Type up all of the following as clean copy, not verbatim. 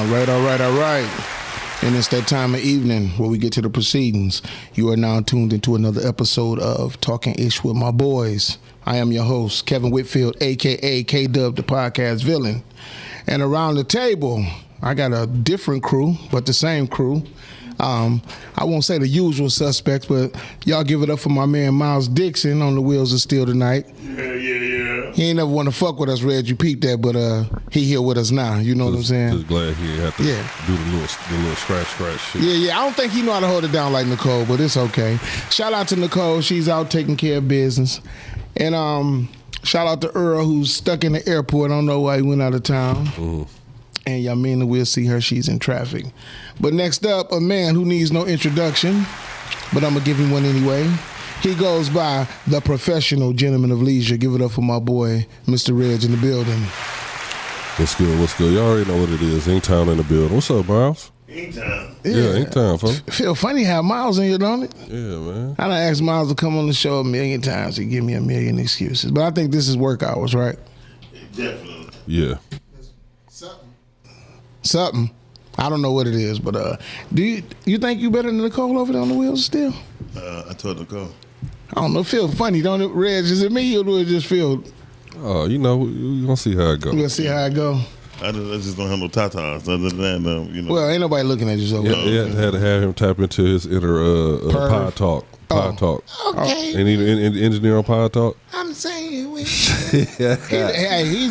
All right. And it's that time of evening where we get to the proceedings. You are now tuned into another episode of Talking Ish with my boys. I am your host, Kevin Whitfield, a.k.a. K-Dub, the podcast villain. And around the table, I got a different crew, but the same crew. I won't say the usual suspects, but y'all give it up for my man Miles Dixon on the wheels of steel tonight. Yeah. He ain't never want to fuck with us, Reg. You peeped that, but he here with us now. You know what I'm saying? Just glad he had to do the little scratch shit. Yeah. I don't think he know how to hold it down like Nicole, but it's okay. Shout out to Nicole. She's out taking care of business. And shout out to Earl, who's stuck in the airport. I don't know why he went out of town. Mm-hmm. And Yamina, we'll see her. She's in traffic. But next up, a man who needs no introduction, but I'm going to give him one anyway. He goes by the professional gentleman of leisure. Give it up for my boy, Mr. Reg in the building. What's good? Y'all already know what it is. Inktown in the building. What's up, Miles? Inktown. Yeah, Inktown, folks. Feel funny how Miles in here, don't it? Yeah, man. I done asked Miles to come on the show a million times. He give me a million excuses. But I think this is work hours, right? Definitely. Yeah. Something. I don't know what it is, but do you think you better than Nicole over there on the wheels still? I told Nicole. I don't know. Feel funny, don't it, Reg? Is it me or do it just feel? Oh, we're going to see how it goes. We'll see how it go. I just don't have no tatas. Other than that, Well, ain't nobody looking at you so well. Yeah, had to have him tap into his inner pod talk. Talk. Okay. And he engineer on Pod Talk? I'm saying he's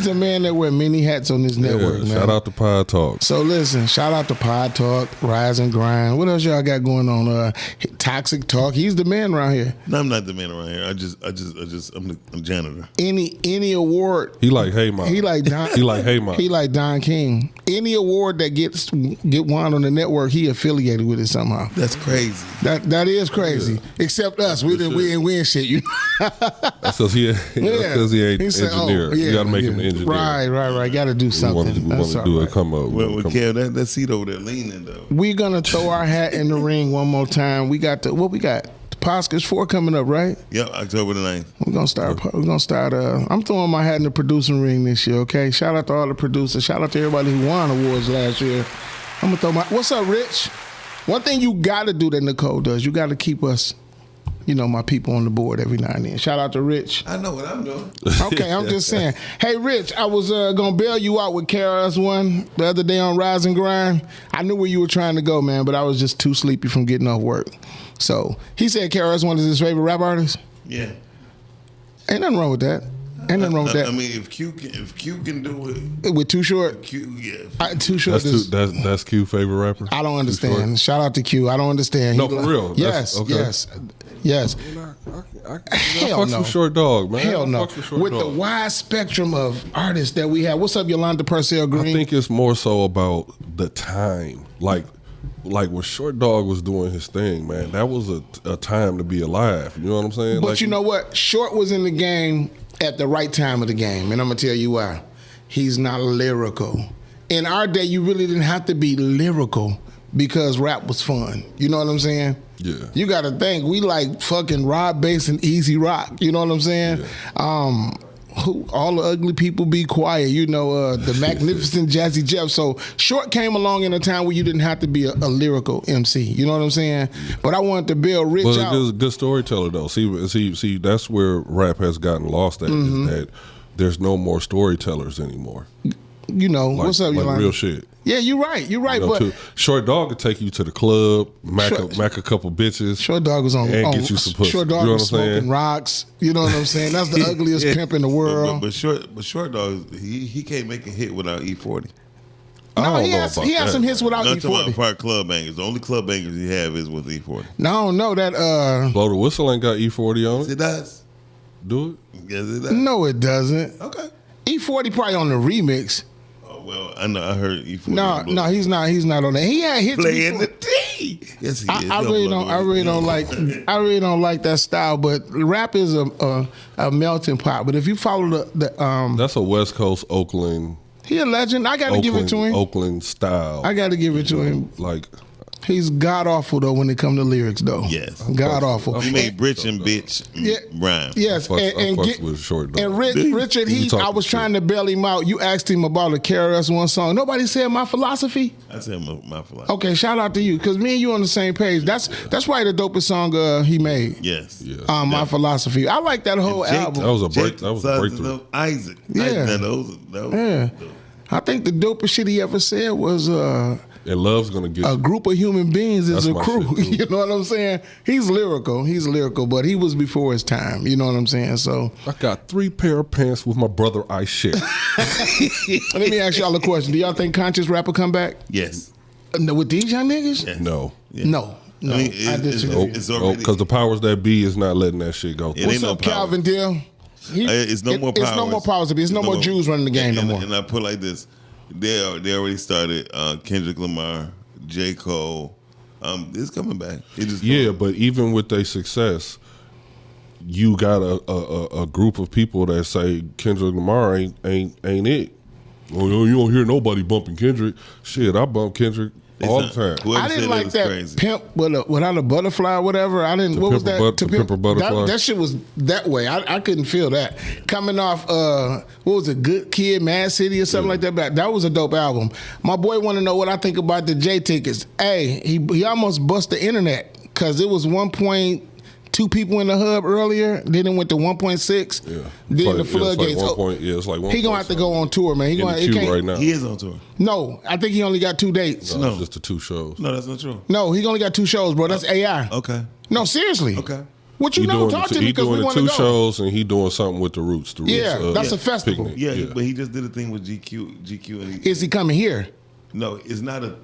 a man that wear many hats on this network, man. Shout out to Pod Talk. So listen, shout out to Pod Talk, Rise and Grind. What else y'all got going on? Toxic Talk. He's the man around here. No, I'm not the man around here. I'm janitor. Any award. He like Hey Mom. He like Don. He like Hey Mom. He like Don King. Any award that get won on the network, he affiliated with it somehow. That's crazy. That is crazy. Yeah. Except us, we ain't win shit. You. That's because he ain't engineer. You got to make him an engineer. Right. Got to do something. We want to do it. Come up. Well, Kev, that seat over there leaning though. We're gonna throw our hat in the ring one more time. We got the Oscars 4 coming up, right? Yep, October the 9th. We're gonna start. I'm throwing my hat in the producing ring this year. Okay. Shout out to all the producers. Shout out to everybody who won awards last year. I'm gonna throw my. What's up, Rich? One thing you gotta do that Nicole does. You gotta keep us. My people on the board every now and then. Shout out to Rich. I know what I'm doing. Okay, I'm just saying. Hey, Rich, I was going to bail you out with KRS-One the other day on Rise and Grind. I knew where you were trying to go, man, but I was just too sleepy from getting off work. So he said KRS-One is his favorite rap artist? Yeah. Ain't nothing wrong with that. I mean, if Q can do it with Too Short, Q, yeah. Too Short. That's Q's favorite rapper. I don't understand. Shout out to Q. I don't understand. No, for real. Yes. Hell no. Fuck Short Dog, man. Hell no. With the wide spectrum of artists that we have. What's up, Yolanda Purcell Green? I think it's more so about the time, like when Short Dog was doing his thing, man. That was a time to be alive. You know what I'm saying? But you know what? Short was in the game at the right time of the game, and I'm gonna tell you why. He's not lyrical. In our day, you really didn't have to be lyrical because rap was fun. You know what I'm saying? Yeah. You got to think, we like fucking Rob Bass and Easy Rock. You know what I'm saying? Yeah. All the ugly people be quiet. The magnificent Jazzy Jeff. So Short came along in a time where you didn't have to be a lyrical MC. You know what I'm saying? But I wanted to build Rich out. But good storyteller though. See, that's where rap has gotten lost at. Is that there's no more storytellers anymore. What's up, like real shit. Yeah, you're right. But Short Dog could take you to the club, mac a couple bitches. Short Dog was on and get you some pussy. Short Dog was smoking rocks. You know what I'm saying? That's the ugliest pimp in the world. But Short Dog, he can't make a hit without E40. No, he has some hits without E40. Talking about club bangers. The only club bangers he have is with E40. No, that Blow the Whistle ain't got E40 on it. Yes, it does. Do it? Yes, it does. No, it doesn't. Okay. E40 probably on the remix. Well, I know. I heard E40. No, he's not on that. He had hits. Playing the D. Yes, he is. I really don't like that style. But rap is a melting pot. But if you follow the that's a West Coast Oakland. He a legend. I got to give it to him. Oakland style. I got to give it to him. Like He's god awful though when it comes to lyrics though. Yes. God awful. He made Rich and Bitch rhyme. Yes, I fucks with Short Dog. and Richard, I was trying to bail him out. You asked him about a KRS-One song. Nobody said My Philosophy. I said my philosophy. Okay, shout out to you because me and you on the same page. That's probably the dopest song he made. Yes. My Philosophy. I like that whole album. That was a break. That was a breakthrough. Isaac. Yeah. Yeah. I think the dopest shit he ever said was And Love's gonna get a you. group of human beings is That's a my crew. shit, too. You know what I'm saying? He's lyrical, but he was before his time. You know what I'm saying? So I got 3 pair of pants with my brother I share. let me ask y'all a question. Do y'all think conscious rapper come back? Yes. With these young niggas? Yeah. No. Yeah. No. I mean, I disagree. it's already Because the powers that be is not letting that shit go. It ain't What's no up, power. Calvin Dill? It's no more powers. It's no more powers to be. It's no more Jews running the game no more. And I put it like this: they already started. Kendrick Lamar, J. Cole. It's coming back. It just But even with their success, you got a group of people that say Kendrick Lamar ain't it. Well, you don't hear nobody bumping Kendrick. Shit, I bump Kendrick all the time. Whoever I didn't said like was that crazy. pimp without a butterfly or whatever. I didn't. What was that? To Pimp a Butterfly? That shit was that way. I couldn't feel that coming off. What was it? Good Kid, Mad City, or something like that. But that was a dope album. My boy want to know what I think about the J tickets. Hey, he almost bust the internet because it was 1.2 people in the hub earlier. Then it went to 1.6. Yeah. Then the It's like floodgates. it's like 1. He gonna have to go on tour, man. He in gonna the queue right now. He is on tour. No, I think he only got 2 dates. No, No. it's just the 2 shows. No, that's not true. No, he only got 2 shows, bro. That's AI. Okay. No, seriously. Okay. What you He know? doing Talk the, to me he because we doing the want to 2 go. shows and he doing something with the Roots. The Roots Yeah, that's a festival. picnic. Yeah, but he just did a thing with GQ, and Is he coming here? no, it's not a.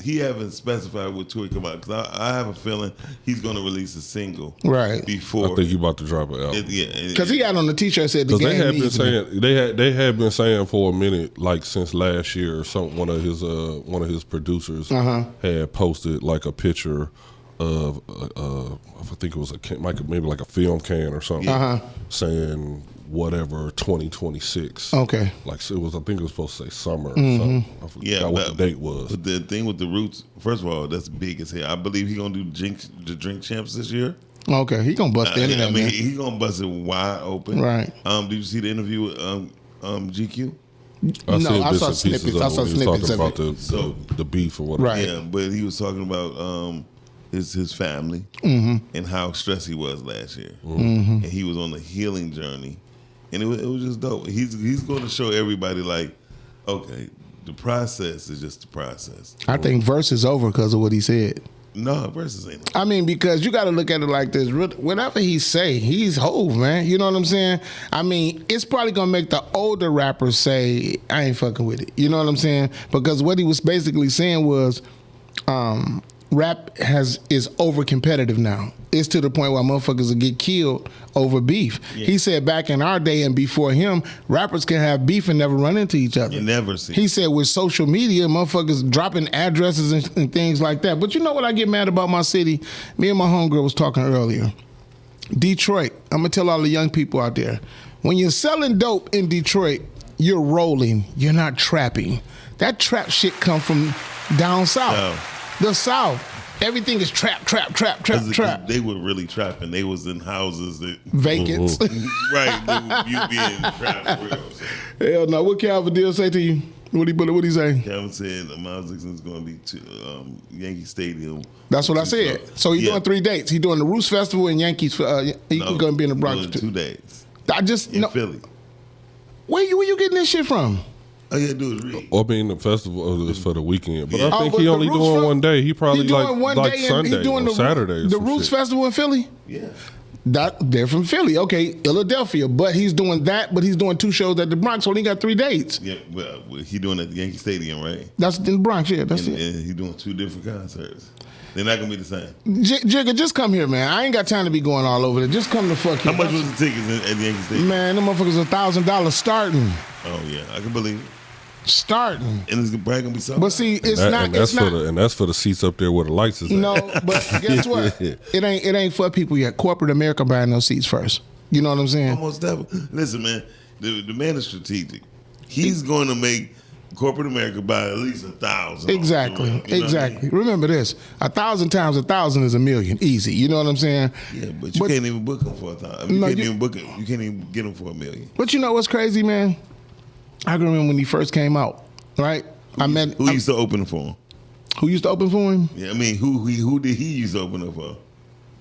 He haven't specified what tour he come out because I have a feeling he's going to release a single Right. before. I think he about to drop an album. Because he had on the T-shirt said the Because game they had been needs me. saying they had been saying for a minute, like since last year or something. One of his producers had posted like a picture of I think it was a can, maybe like a film can or something, saying whatever 2026. Okay. Like so it was. I think it was supposed to say summer. Or something. I forgot what the date was. But the thing with the Roots, first of all, that's big as hell. I believe he's going to do the Drink Champs this year. Okay, he gonna bust the internet, I mean, man. he's going to bust it wide open. Right. Did you see the interview with GQ? No, I bits saw and pieces snippets. of I it saw when he was snippets talking of about the beef or whatever. Right. Yeah, but he was talking about his family and how stressed he was last year, and he was on a healing journey, and it was just dope. He's going to show everybody like, okay, the process is just the process. I think verse is over because of what he said. No, versus ain't. I mean, because you got to look at it like this. Whatever he say, he's Hove, man. You know what I'm saying? I mean, it's probably going to make the older rappers say, I ain't fucking with it. You know what I'm saying? Because what he was basically saying was, rap is over competitive now. It's to the point where motherfuckers will get killed over beef. Yeah. He said back in our day and before him, rappers can have beef and never run into each other. You never see. He said with social media, motherfuckers dropping addresses and things like that. But you know what I get mad about my city? Me and my homegirl was talking earlier. Detroit, I'm going to tell all the young people out there, when you're selling dope in Detroit, you're rolling, you're not trapping. That trap shit come from down south. Oh. The South. Everything is trap. They were really trapping. They was in houses that Vacants. right. You being trapped for real. So. Hell no. What Calvin Dill say to you? What he say? Calvin said Miles Dixon's going to be to Yankee Stadium. That's what I said. So he's doing 3 dates. He's doing the Roots Festival and Yankees. He's going to be in the Bronx. Doing 2 days. I just in Philly. Where you getting this shit from? All you gotta do is read. I mean, the festival is for the weekend, but Yeah. I think but he the only Roots doing one day. He probably he doing one like day and Sunday he doing or Saturday. The Roots Festival in Philly? Yeah. They're from Philly. Okay, Philadelphia. But he's doing that, but he's doing 2 shows at the Bronx, so he got 3 dates. Yeah, well, he doing it at the Yankee Stadium, right? That's in the Bronx, yeah. That's And it. he doing 2 different concerts. They're not gonna be the same. Jigga, just come here, man. I ain't got time to be going all over there. Just come to fuck How here. much was the tickets at the Yankee Stadium? Man, them motherfuckers $1,000 starting. Oh yeah, I can believe it. Starting. And it's probably gonna be something. But see, it's not. And that's It's not. and that's for the seats up there where the lights is. No, at. but guess what? It ain't for people yet. Corporate America buying those seats first. You know what I'm saying? Almost double. Listen, man, the man is strategic. He's going to make corporate America buy at least 1,000. Exactly. You know Exactly. Remember this: 1,000 times 1,000 is 1,000,000. Easy. You know what I'm saying? Yeah, but you can't even book them for 1,000. You No, can't you- even book it. You can't even get them for 1,000,000. But you know what's crazy, man? I can remember when he first came out. Right? Who used to open for him? Who used to open for him? Yeah, I mean, who did he used to open up for?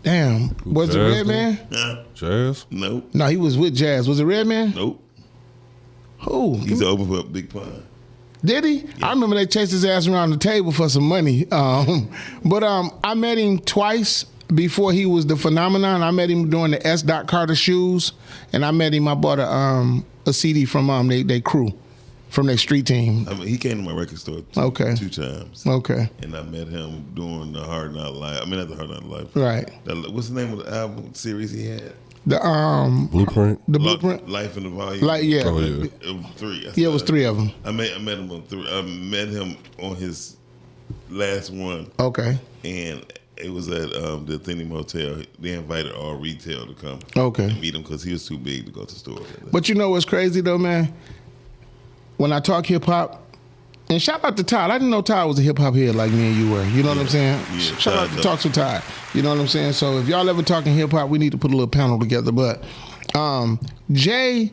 Damn. Was it Jazz, Redman? Huh? Jazz? Nope. No, he was with Jazz. Was it Redman? Nope. Who? He used to open for Big Pun. Did he? I remember they chased his ass around the table for some money. But I met him twice before he was the phenomenon. I met him during the S. Carter shoes, and I met him. I bought a CD from they crew, from their street team. I mean, he came to my record store Okay. 2 times. Okay, And I met him during the Hard Knock Life. I mean, not the Hard Knock Life. right. What's the name of the album series he had? The Blueprint? the blueprint, Life in the Volume. like yeah, Oh, yeah. It was 3. yeah, it was 3 of them. I met him on 3. I met him on his last one, Okay, and it was at the Athene Motel. They invited all retail to come okay. and meet him because he was too big to go to stores. But you know what's crazy though, man? When I talk hip hop, and shout out to Todd. I didn't know Todd was a hip hop head like me and you were. You know what I'm saying? Yeah, Shout out to Todd Talk to Todd. You know what I'm saying? So if y'all ever talking hip hop, we need to put a little panel together. But Jay,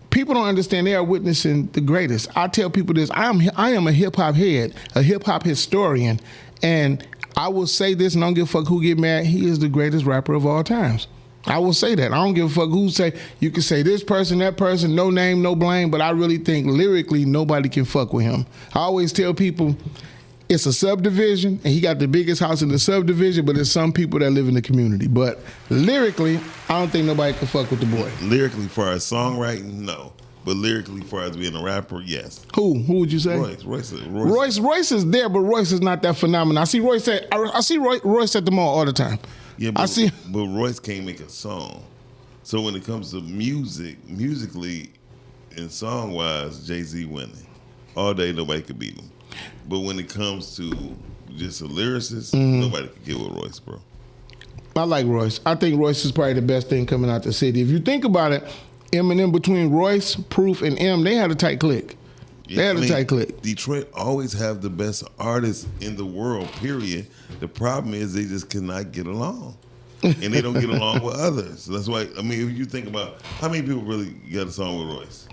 people don't understand. They are witnessing the greatest. I tell people this: I am a hip hop head, a hip hop historian, and I will say this, and I don't give a fuck who get mad. He is the greatest rapper of all times. I will say that. I don't give a fuck who say. You can say this person, that person, no name, no blame, but I really think lyrically nobody can fuck with him. I always tell people it's a subdivision, and he got the biggest house in the subdivision, but there's some people that live in the community. But lyrically, I don't think nobody can fuck with the boy. Lyrically, for as songwriting, no. But lyrically, for as being a rapper, yes. Who would you say? Royce is there, but Royce is not that phenomenal. I see Royce Royce at the mall all the time. Yeah, but, I see. But Royce can't make a song. So when it comes to musically and song wise, Jay-Z winning. All day nobody could beat him. But when it comes to just a lyricist, nobody could get with Royce, bro. I like Royce. I think Royce is probably the best thing coming out the city. If you think about it, Eminem between Royce, Proof, and M, they had a tight click. They had a tight click. Detroit always have the best artists in the world, period. The problem is they just cannot get along. And they don't get along with others. That's why, I mean, if you think about how many people really got a song with Royce?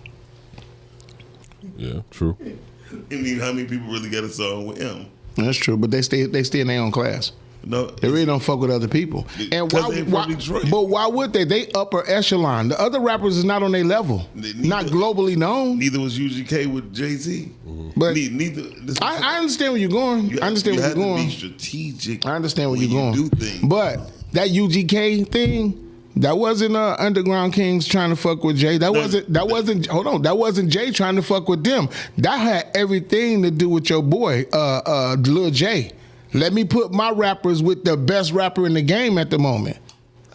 Yeah, true. I mean, how many people really got a song with him? That's true, but they stay in their own class. No, They really don't fuck with other people. And Because they from Detroit. But why would they? They upper echelon. The other rappers is not on their level. Not globally known. Neither was UGK with Jay-Z. But Neither. I understand where you're going. I understand where you're You have going. to be strategic. I understand where when you're going. You do things. But that UGK thing, that wasn't Underground Kings trying to fuck with Jay. That wasn't Jay trying to fuck with them. That had everything to do with your boy, Lil Jay. Let me put my rappers with the best rapper in the game at the moment.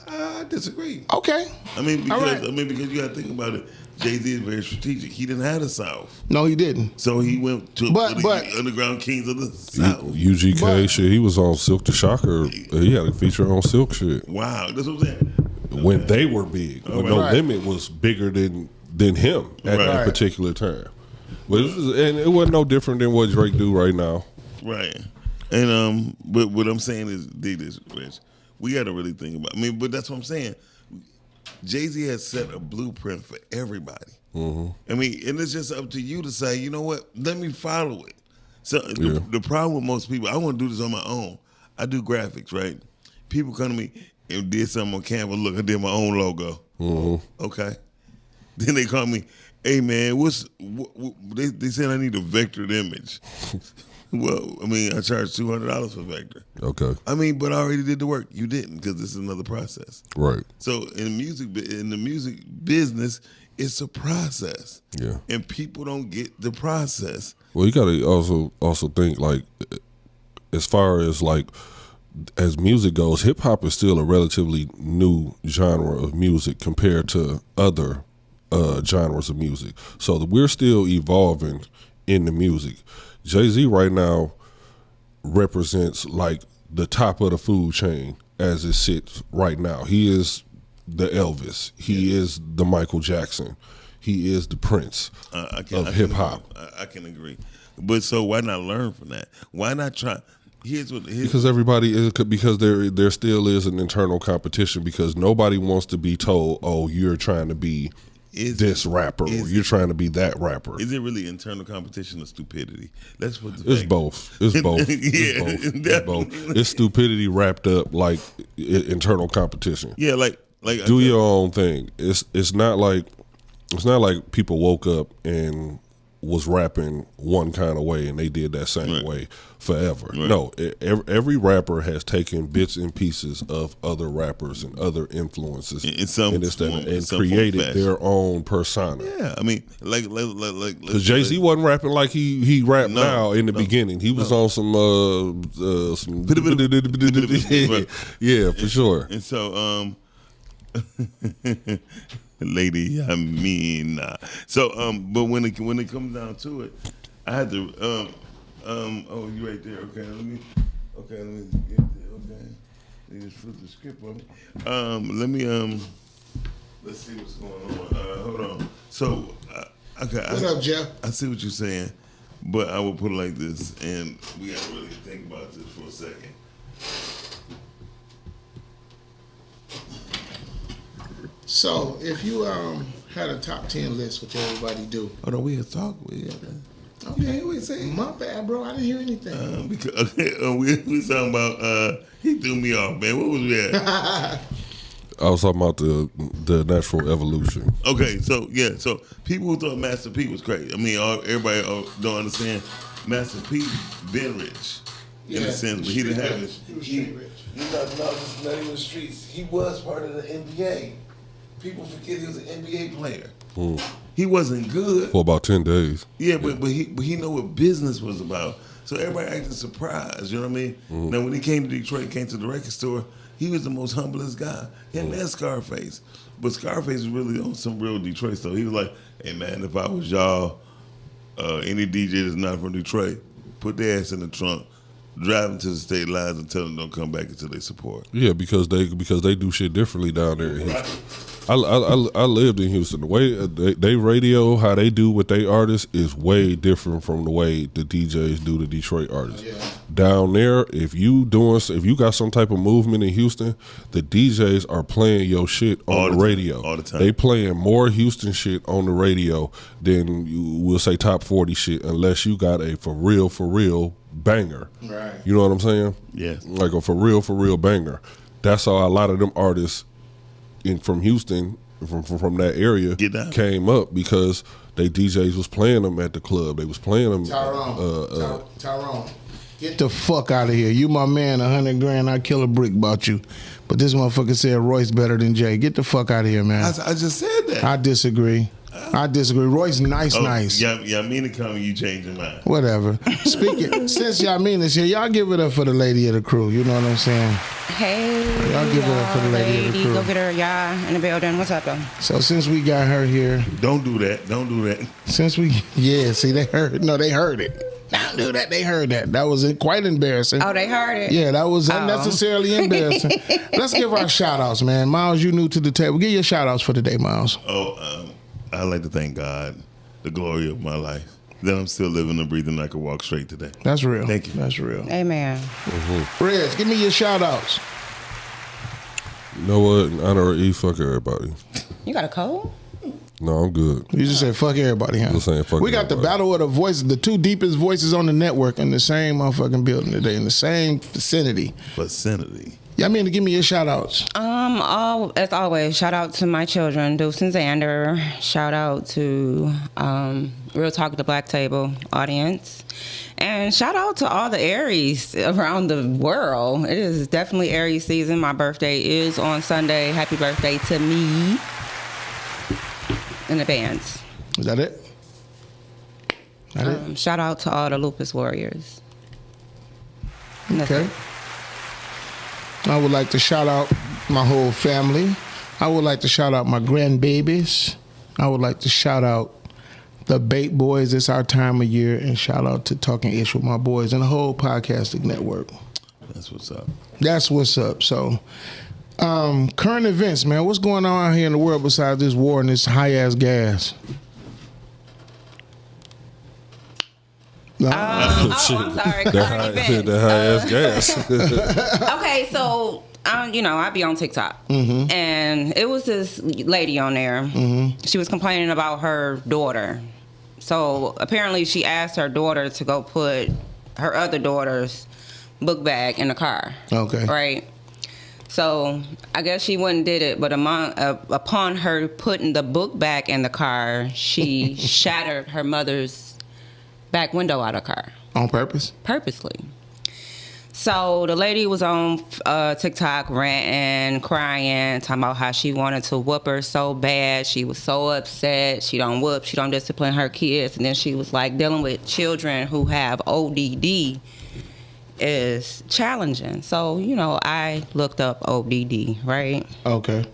I disagree. Okay. I mean, All right. because you got to think about it. Jay-Z is very strategic. He didn't have the South, No, he didn't. so he went to But- the Underground Kings of the South. UGK But- shit, he was on Silk the Shocker. He had a feature on Silk shit Wow, that's what I'm saying. when they were big. When No Right. Limit was bigger than him at Right. that particular time. But and it wasn't no different than what Drake do right now. Right. And but what I'm saying is, this, Rich, we got to really think about. I mean, but that's what I'm saying. Jay-Z has set a blueprint for everybody. I mean, and it's just up to you to say, you know what? Let me follow it. So the problem with most people, I want to do this on my own. I do graphics, right? People come to me and did something on Canva. Look, I did my own logo. Okay. Then they call me, hey man, they said I need a vectored image. Well, I mean, I charge $200 for vector. Okay. I mean, but I already did the work. You didn't, because this is another process. Right. So in the music business, it's a process. Yeah. And people don't get the process. Well, you got to also think, like, as far as like as music goes, hip hop is still a relatively new genre of music compared to other genres of music. So we're still evolving in the music. Jay-Z right now represents like the top of the food chain as it sits right now. He is the Elvis. He is the Michael Jackson. he is the prince of hip hop. I can agree, but so why not learn from that? Why not try? Because everybody is because there still is an internal competition because nobody wants to be told, oh, you're trying to be this rapper or you're trying to be that rapper. Is it really internal competition or stupidity? That's what it's both. It's both. It's both. It's stupidity wrapped up like internal competition. Yeah, like do your own thing. It's not like people woke up and was rapping one kind of way and they did that same way forever. Right. No, every rapper has taken bits and pieces of other rappers and other influences and created their own persona. Yeah, I mean, like because Jay-Z wasn't rapping like he rapped now in the beginning. He was on some yeah, for sure. And so lady, I mean, so but when it comes down to it, I had to oh, you right there. Okay, let me get there. Okay, they just flipped the script on me. Let me let's see what's going on. Hold on. So okay, what's up, Jeff? I see what you're saying, but I will put it like this, and we got to really think about this for a second. So, if you had a top 10 list, which everybody do. Oh no, we had talk. Okay, we say my bad, bro. I didn't hear anything. Because we talking about he threw me off, man. What was we at? I was talking about the natural evolution. Okay, so people who thought Master P was crazy. I mean, everybody don't understand. Master P been rich in a sense, but he didn't have it. He was street rich. He's not even the streets. He was part of the NBA. People forget he was an NBA player. He wasn't good for about 10 days. Yeah, but he know what business was about. So everybody acted surprised. You know what I mean? Now when he came to Detroit, came to the record store, he was the most humblest guy. Him and Scarface, but Scarface was really on some real Detroit stuff. He was like, "Hey man, if I was y'all, any DJ that's not from Detroit, put their ass in the trunk." Drive them to the state lines and tell them don't come back until they support. Yeah, because they do shit differently down there. Right. I lived in Houston. The way they radio, how they do with their artists is way different from the way the DJs do the Detroit artists. Yeah. Down there, if you got some type of movement in Houston, the DJs are playing your shit on the radio. All the time. They playing more Houston shit on the radio than we'll say top 40 shit, unless you got a for real banger. Right. You know what I'm saying? Yes. Like a for real banger. That's how a lot of them artists from Houston, from that area, came up because they DJs was playing them at the club. They was playing them. Tyrone, get the fuck out of here. You my man, $100 grand, I kill a brick about you. But this motherfucker said Royce better than Jay. Get the fuck out of here, man. I just said that. I disagree. Royce nice. Y'all mean to come and you change your mind. Whatever. Speaking, since y'all mean this here, y'all give it up for the lady of the crew. You know what I'm saying? Hey, y'all give it up for the lady of the crew. Go get her, y'all, in the building. What's up, though? So since we got her here. Don't do that. Since see, they heard it. No, they heard it. Don't do that. They heard that. That was quite embarrassing. Oh, they heard it? Yeah, that was unnecessarily embarrassing. Let's give our shout-outs, man. Miles, you new to the table. Give your shout-outs for today, Miles. I'd like to thank God, the glory of my life, that I'm still living and breathing. I can walk straight today. That's real. Thank you. That's real. Amen. Reg, give me your shout-outs. You know what? In honor of E, fuck everybody. You got a cold? No, I'm good. You just said fuck everybody, huh? Just saying fuck we got everybody. The battle of the voices, the two deepest voices on the network in the same motherfucking building today, in the same vicinity. Yeah, I mean, to give me your shout outs. As always, shout out to my children, Deuce and Xander. Shout out to Real Talk at the Black Table audience. And shout out to all the Aries around the world. It is definitely Aries season. My birthday is on Sunday. Happy birthday to me. In advance. Is that it? Shout out to all the Lupus Warriors. Okay. I would like to shout out my whole family. I would like to shout out my grandbabies. I would like to shout out the Bait Boys. It's our time of year. And shout out to Talking Ish with my boys and the whole podcasting network. That's what's up. That's what's up. So Current events, man. What's going on out here in the world besides this war and this high ass gas? No? I'm sorry. Current events. The high ass gas. Okay, so I be on TikTok, and it was this lady on there. She was complaining about her daughter. So apparently, she asked her daughter to go put her other daughter's book bag in the car. Okay. Right. So I guess she went and did it, but upon her putting the book bag in the car, she shattered her mother's back window out of the car. On purpose? Purposely. So the lady was on TikTok ranting, crying, talking about how she wanted to whoop her so bad. She was so upset. She don't whoop. She don't discipline her kids. And then she was like, dealing with children who have ODD is challenging. So, I looked up ODD, right? Okay.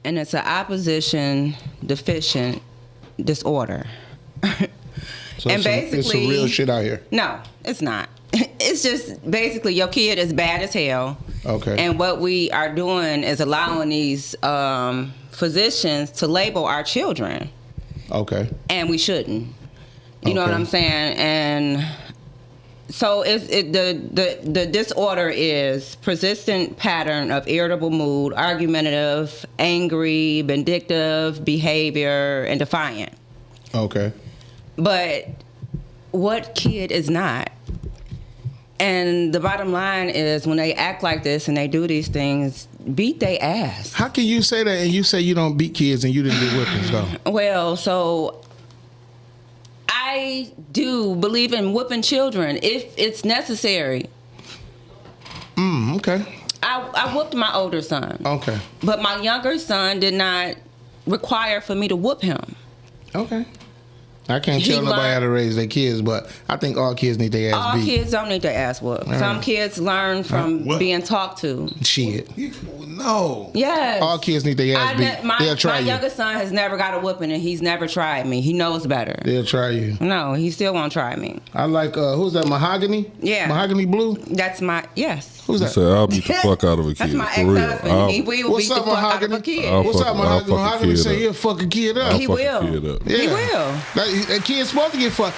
And it's an opposition deficient disorder. So and it's some real shit out here. No, it's not. It's just basically your kid is bad as hell. Okay. And what we are doing is allowing these physicians to label our children. Okay. And we shouldn't. You know what Okay. I'm saying? And so the disorder is persistent pattern of irritable mood, argumentative, angry, vindictive behavior, and defiant. Okay. But what kid is not? And the bottom line is when they act like this and they do these things, beat they ass. How can you say that and you say you don't beat kids and you didn't do whippings though? Well, so I do believe in whooping children if it's necessary. Okay. I whooped my older son. Okay. But my younger son did not require for me to whoop him. Okay. I can't He tell nobody learned- how to raise their kids, but I think all kids need their ass All beat. kids don't need their ass whooped. Some kids learn from What? being talked to. Shit. No. Yes. All kids need their ass beat. My They'll try you. youngest son has never got a whooping and he's never tried me. He knows better. They'll try you. No, he still won't try me. I like, who's that, Mahogany? Yeah. Mahogany Blue? That's my, yes. Who's He that? said, I'll beat the fuck out of a kid. That's my For real. ex-husband. He will What's beat the up, fuck out of a Mahogany? kid. I'll What's fuck- up, I'll Mahogany? fuck a Mahogany kid say up. he'll fuck a kid up. I'll He fuck will. a kid up. Yeah. He will. That kid's supposed to get fucked.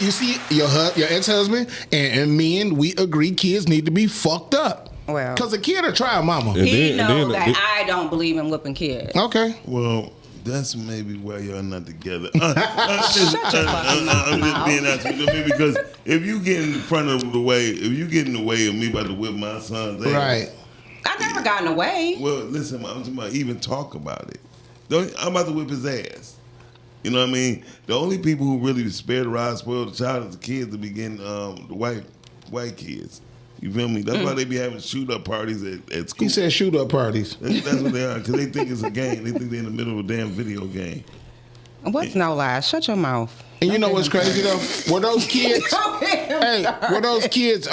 You see, your ex-husband and men, we agree kids need to be fucked up. Well. Because a kid will try a mama. And He then- knows and that then- I don't believe in whooping kids. Okay. Well, that's maybe why y'all not together. Shut your fucking I'm just mouth. being honest with you. I mean, because if you get in front of the way, if you get in the way of me about to whip my son's ass, Right. I never gotten away. well, listen, I'm talking about even talk about it. I'm about to whip his ass. You know what I mean? The only people who really spare the rod, spoil the child is the kids that be getting the white kids. You feel me? That's why they be having shoot up parties at school. He said shoot up parties. That's what they are, because they think it's a game. They think they're in the middle of a damn video game. What's no lies? Shut your mouth. And you know what's crazy though? Were those kids? Hey, were those kids?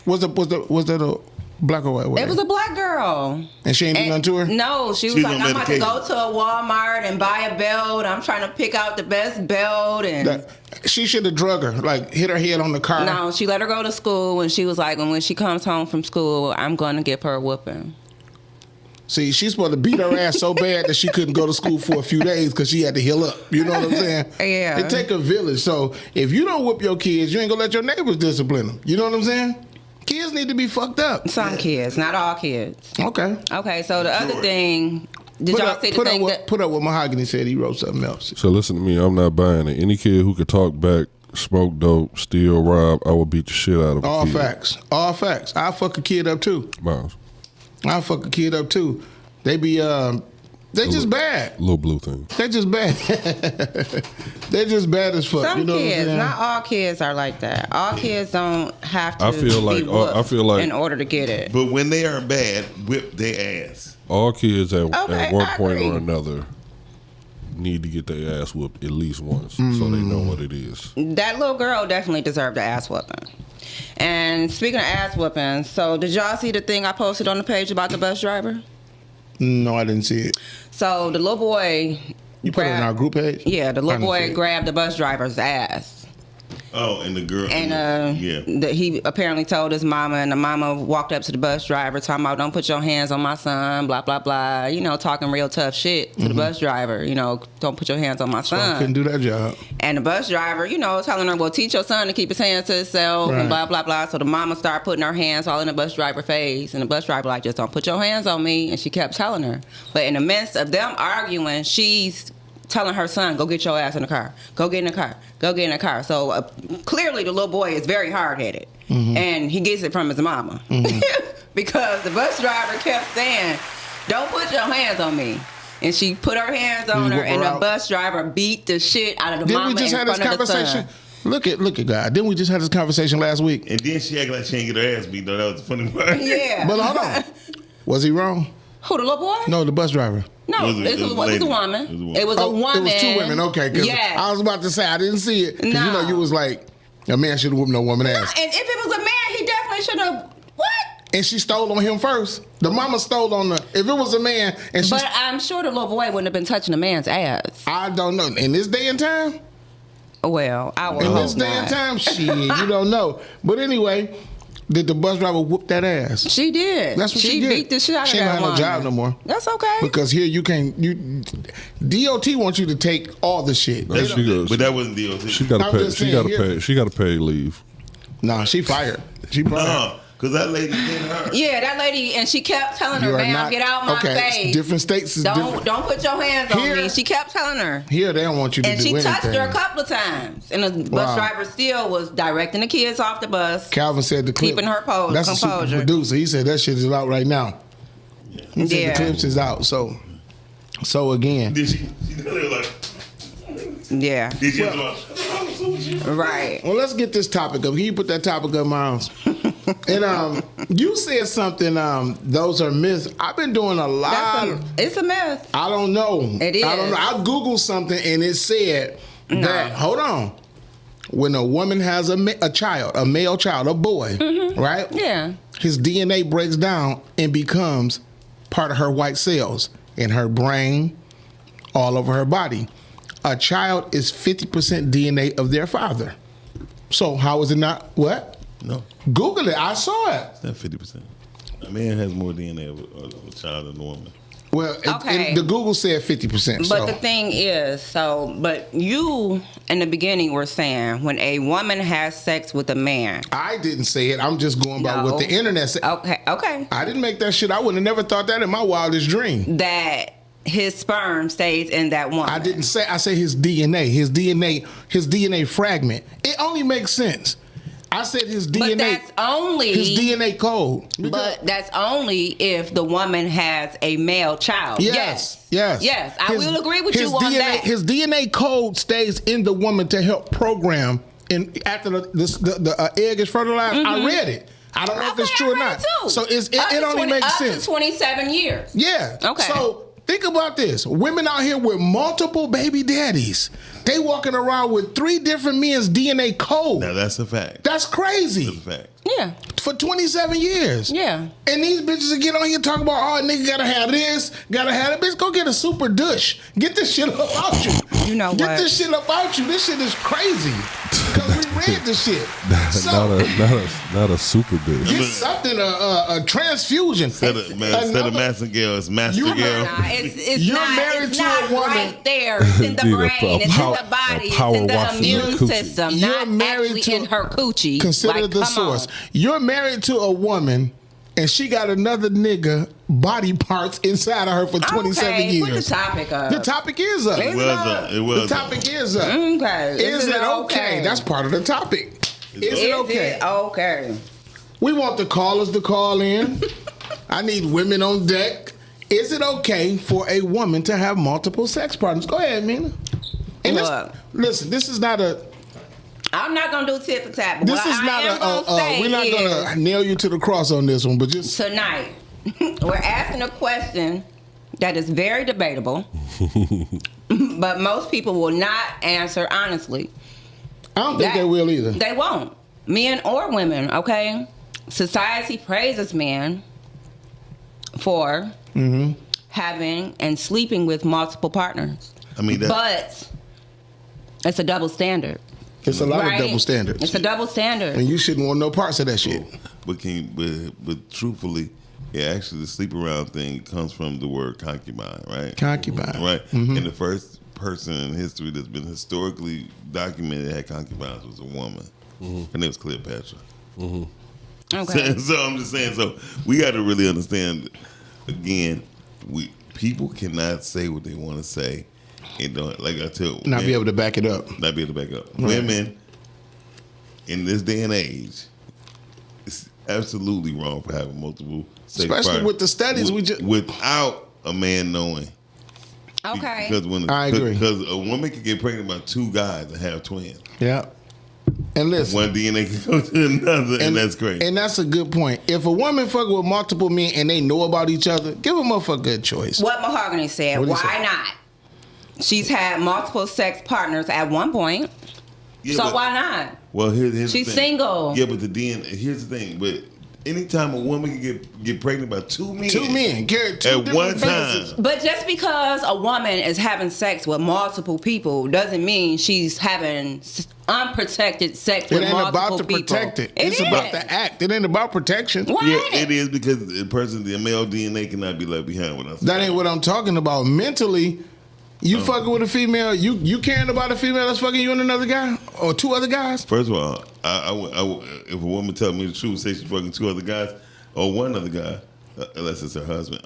Was that a black or white? It was a black girl. And she ain't do nothing to her? No, she was She's like, on I'm about to medication. go to a Walmart and buy a belt. I'm trying to pick out the best belt. And She should have drug her, like hit her head on the car. no, she let her go to school. And she was like, when she comes home from school, I'm going to give her a whooping. See, she's supposed to beat her ass so bad that she couldn't go to school for a few days because she had to heal up. You know what I'm saying? Yeah. It take a village. So if you don't whoop your kids, you ain't gonna let your neighbors discipline them. You know what I'm saying? Kids need to be fucked up. Some kids, not all kids. Okay. Okay, so the other thing, did y'all see the thing that... Put up what Mahogany said. He wrote something else. So listen to me, I'm not buying it. Any kid who could talk back, smoke dope, steal, rob, I will beat the shit out of a All kid. facts. All facts. I'll fuck a kid up too. Miles. I'll fuck a kid up too. They be they just bad. Little blue thing. They just bad. They're just bad as fuck. Some you know what I'm kids, saying? not all kids are like that. All kids don't have to I feel like- be whooped I feel like- in order to get it. But when they are bad, whip their ass. All kids at Okay, one I point agree. or another need to get their ass whooped at least once so they know what it is. That little girl definitely deserved an ass whooping. And speaking of ass whooping, so did y'all see the thing I posted on the page about the bus driver? No, I didn't see it. So the little boy... You put it in our group page? Yeah, the I little didn't see boy it. grabbed the bus driver's ass. Oh, and the girl. And yeah. He apparently told his mama, and the mama walked up to the bus driver talking about, don't put your hands on my son, blah, blah, blah. You know, talking real tough shit to the bus driver. You know, don't put your hands on my son. I couldn't do that job. And the bus driver, you know, telling her, well, teach your son to keep his hands to himself, and blah, blah, blah. So the mama started putting her hands all in the bus driver's face. And the bus driver like, just don't put your hands on me. And she kept telling her. But in the midst of them arguing, she's telling her son, go get your ass in the car. Go get in the car. Go get in the car. So clearly the little boy is very hard-headed. And he gets it from his mama. Because the bus driver kept saying, don't put your hands on me. And she put her hands on her, and the bus driver beat the shit out of the mama in front of the son. Look at God. Didn't we just have this conversation last week? And then she acted like she didn't get her ass beat, though. That was the funny part. Yeah. But hold on. Was he wrong? Who, the little boy? No, the bus driver. No, it was a woman. It was a woman. It was two women. Okay, because I was about to say I didn't see it. Because you know you was like, a man should have whooped no woman ass. And if it was a man, he definitely should have. What? And she stole on him first. The mama stole on the. If it was a man, and she. But I'm sure the little boy wouldn't have been touching a man's ass. I don't know. In this day and time. Well, I would hope in this day and time, shit, you don't know. But anyway. Did the bus driver whoop that ass? She did. That's what she did. She beat the shit out of that woman. She ain't have no woman. job no more. That's okay. Because here you can't. DOT wants you to take all the shit. No, but that wasn't DOT. She got to pay. She got to pay leave. Nah, she fired. She fired. Because that lady did her. Yeah, that lady, and she kept telling her, "Ma'am, get out my face." Different states is different. Don't put your hands on me. She kept telling her. Here they don't want you to do anything. And she touched her a couple of times, and the bus driver still was directing the kids off the bus. Calvin said the clip. Keeping her composure. That's a super producer. He said that shit is out right now. He said the clips is out. So again. Did she like? Yeah. Did you right. Well, let's get this topic up. Can you put that topic up, Miles? And you said something. Those are myths. I've been doing a lot. It's a myth. I don't know. It is. I don't know. I googled something and it said that. Hold on. When a woman has a child, a male child, a boy, right? Yeah. His DNA breaks down and becomes part of her white cells in her brain, all over her body. A child is 50% DNA of their father. So how is it not? What? No. Google it. I saw it. It's not 50%. A man has more DNA of a child than a woman. Well, the Google said 50%. But the thing is, but you in the beginning were saying when a woman has sex with a man. I didn't say it. I'm just going by what the internet said. Okay. I didn't make that shit. I would have never thought that in my wildest dream. That his sperm stays in that woman. I didn't say. I say his DNA. His DNA fragment. It only makes sense. I said his DNA. But that's only his DNA code. But that's only if the woman has a male child. Yes. I will agree with you on that. His DNA code stays in the woman to help program. And after the egg is fertilized, I read it. I don't know if it's true or not. So it only makes sense. Up to 27 years. Yeah. Okay. So think about this. Women out here with multiple baby daddies. They walking around with 3 different men's DNA code. Now that's a fact. That's crazy. That's a fact. Yeah. For 27 years. Yeah. And these bitches get on here talking about, oh, nigga gotta have this, gotta have that. Bitch, go get a super douche. Get this shit up out you. You know Get what? this shit up out you. This shit is crazy. Because we read the shit. Not a super douche. Get something, a transfusion. Instead of Master-Gale, it's Master-Gale. It's not right there. It's in the brain. It's in the body. It's in the immune system. You're not actually in her coochie. Consider the source. You're married to a woman and she got another nigga body parts inside of her for 27 years. Put the topic up. The topic is up. It was. The topic is up. Okay. Is it okay? That's part of the topic. Is it okay? Okay. We want the callers to call in. I need women on deck. Is it okay for a woman to have multiple sex partners? Go ahead, Mina. And listen, this is not a... I'm not gonna do tit for tat. This is not we're not gonna nail you to the cross on this one, but just tonight we're asking a question that is very debatable, but most people will not answer honestly. I don't think they will either. They won't, men or women. Okay, society praises men for having and sleeping with multiple partners. I mean, but it's a double standard. It's a lot Right. of double standards. It's a double standard. And you shouldn't want no parts of that shit. But but truthfully, yeah, actually, the sleep around thing comes from the word concubine, right? Concubine. Right. And the first person in history that's been historically documented that had concubines was a woman. Her name was Cleopatra. Okay. So I'm just saying. So we got to really understand. Again, people cannot say what they want to say, and don't, like I tell Not be able to back it up. not be able to back up. Women in this day and age, it's absolutely wrong for having multiple sex Especially partners with the studies we just... without a man knowing. Okay. Because I agree. Because a woman can get pregnant by two guys and have twins. Yeah. And listen. One DNA can go to another, and that's great. And that's a good point. If a woman fuck with multiple men and they know about each other, give a motherfucker a good choice. What Mahogany said, What'd he why say? not? She's had multiple sex partners at one point. Yeah, So but- why not? Well, here's She's the thing. single. Yeah, but here's the thing. But anytime a woman can get pregnant by two men, Carry two at different one fetuses. time. But just because a woman is having sex with multiple people doesn't mean she's having unprotected sex It with ain't multiple about to people. protect it. It's is. about the act. It ain't about protection. Why Yeah, ain't it is because the male DNA cannot be left behind with us. That ain't what I'm talking about. Mentally, you fucking with a female, you caring about a female that's fucking you and another guy? Or two other guys? First of all, if a woman tell me the truth, say she's fucking two other guys or one other guy, unless it's her husband,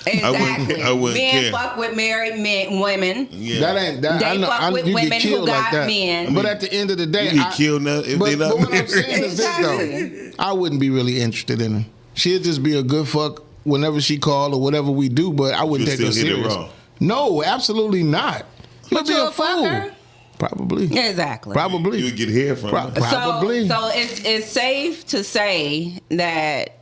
Exactly. I wouldn't Men care. fuck with married women. Yeah. That ain't that. They I know. fuck with you women get who killed like got that. men. But at the end of the day, You get killed now if they not but what I'm married. saying is this Exactly. though. I wouldn't be really interested in her. She'd just be a good fuck whenever she called or whatever we do, but I wouldn't You'll take her still hit it serious. raw. No, absolutely not. You'd But be you a a fool. fucker? Probably. Exactly. Probably. You would get hair from her. Probably. So it's safe to say that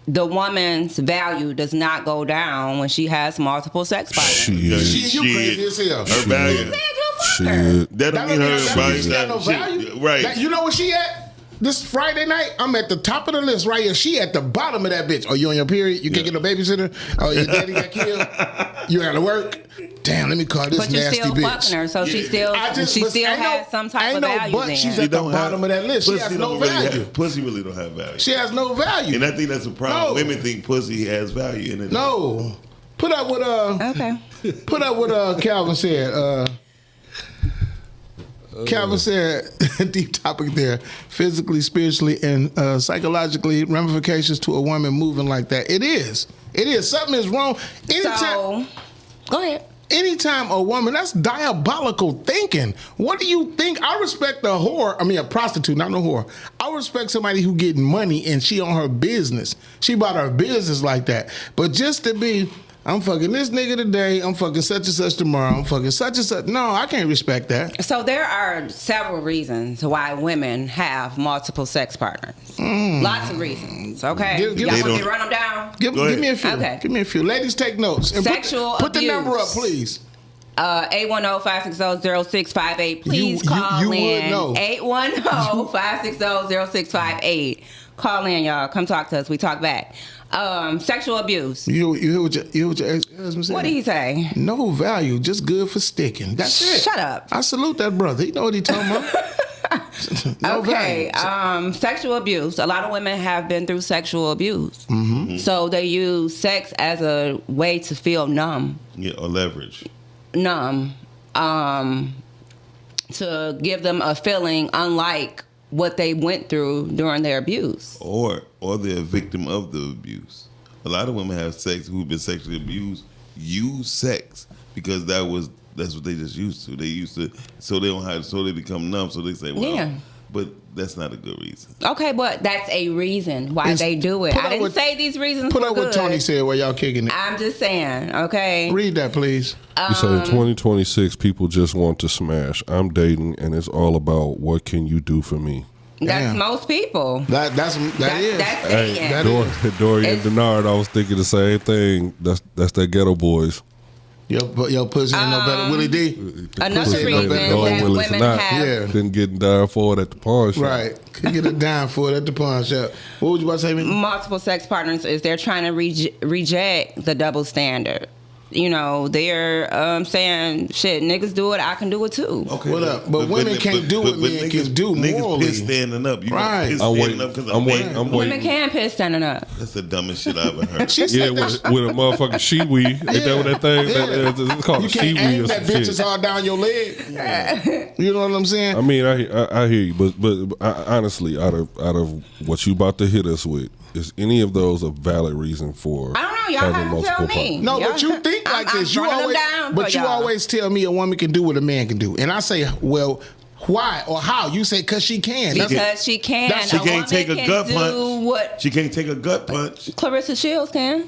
the woman's value does not go down when she has multiple sex partners. Yeah, Shit, you crazy as hell. Her value. Said you a fucker. Shit. That don't mean her that value. mean she got no Shit, value. Right. That- you know where she at? This Friday night, I'm at the top of the list right here. She at the bottom of that bitch. Oh, you on your period? You can't get no babysitter? Oh, your daddy got killed? You gotta work? Damn, let me call this But you nasty still bitch. fucking her, so she still I just- she but still ain't no- has some type ain't of no value but then. she's She at the don't have- bottom of that list. She pussy has no don't really value. have- pussy really don't have value. She has no value. And I think that's a problem. No. Women think pussy has value. And it No. Put up what Okay. Calvin said. Calvin said, deep topic there, physically, spiritually, and psychologically, ramifications to a woman moving like that. It is. Something is wrong. So go ahead. Anytime a woman, that's diabolical thinking. What do you think? I respect a prostitute, not no whore. I respect somebody who getting money and she on her business. She bought her business like that. But just to be, I'm fucking this nigga today, I'm fucking such and such tomorrow, I'm fucking such and such. No, I can't respect that. So there are several reasons why women have multiple sex partners. Lots of reasons. Okay, Give- y'all they want me to don't- run them down? Give Go ahead. me a few. Okay. Give me a few. Ladies, take notes. And Sexual put the number up, abuse. please. 810-560-0658. Please You call would in. know. 810-560-0658. Call in, y'all. Come talk to us. We talk back. Sexual abuse. You hear what your ex-husband said? What did he say? No value, just good for sticking. That's it. Shut up. I salute that brother. He know what he talking about. No Okay, value. sexual abuse. A lot of women have been through sexual abuse. Mm-hmm. So they use sex as a way to feel numb. Yeah, or leverage. To give them a feeling unlike what they went through during their abuse. Or they're a victim of the abuse. A lot of women have sex who've been sexually abused use sex because that's what they just used to. They used to, so they don't have, so they become numb. So they say, well, Yeah. but that's not a good reason. Okay, but that's a reason why It's- they do it. put I up didn't what- say these reasons Put were up good. what Tony said while y'all kicking it. I'm just saying, okay? Read that, please. You say in 2026, people just want to smash. I'm dating, and it's all about what can you do for me. That's Damn. most people. That is. That's Hey, dating. that is. Dorian It's- Denard, I was thinking the same thing. That's that Ghetto Boys. Your pussy ain't no better. Willie D. Another Pussy ain't no reason better. Knowing that Willis or women not. have Yeah. Couldn't get down for it at the pawn shop. Right. Could get a dime for it at the pawn shop. What was you about to say, man? multiple sex partners is they're trying to reject the double standard. they're saying, shit, niggas do it, I can do it too. Okay, what up? But women can't do what men can do niggas morally. piss standing up. You Right. piss I'm standing waiting. up 'cause I'm waiting. man. I'm Women waiting. can piss standing up. That's the dumbest shit I ever heard. She Yeah, said with a motherfucking shiwi. Ain't that what that thing? Yeah. It's called You a can't shiwi aim or that some bitches shit. all down your leg. You know what I'm saying? I mean, I hear you, but honestly, out of what you about to hit us with, is any of those a valid reason for I don't know. Y'all having have to multiple tell me. partners? No, Y'all- but you think like I'm this. You running them always, down but for you y'all. always tell me a woman can do what a man can do, and I say, well, why or how? You say because she can. That's- Because she can. That's- She A can't woman take a can gut do punch. what She can't take a gut punch Clarissa Shields can.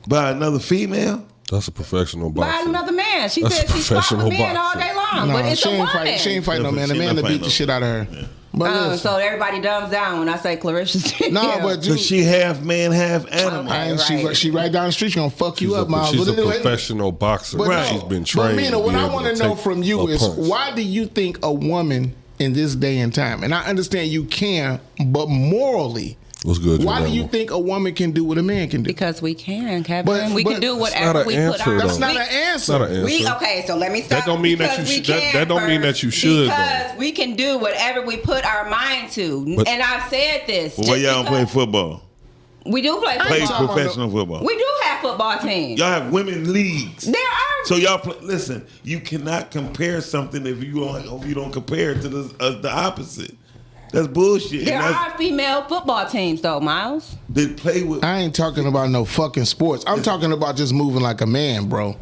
by another female. That's a professional By boxer. another man. She That's said a she's fought professional with men all boxer. day long. No, but it's she a ain't woman. fight. She ain't fight no man. The She man not that beat fighting the no- shit out of her. But listen, So everybody dumbs down when I say Clarissa Shields. no, but you. Cause she half man, half animal. I ain't, Right. she right down the street. She gonna fuck you up, Miles. She's But a anyway, professional boxer. But She's been But trained. Mina, to what be I able want to to know take from you a is punch. why do you think a woman in this day and time, and I understand you can, but morally, What's good? why do you Geronimo? think a woman can do what a man can do? Because we can, Kevin. But- we but can do that's whatever not an we put answer, our. though. That's not we- an answer. Not an answer. We okay, so let me stop. That don't mean that because you we should- can that don't mean first, that you should, though. Because we can do whatever we put our mind to, But- and I've said this. Well, why just y'all don't play because- football? We do play Play football. professional football. We do have football teams. Y'all have women leagues. There are. So y'all play, listen. You cannot compare something if you don't compare it to the opposite. That's bullshit. There And that's, are female football teams, though, Miles. they play with. I ain't talking about no fucking sports. I'm talking about just moving like a man, bro.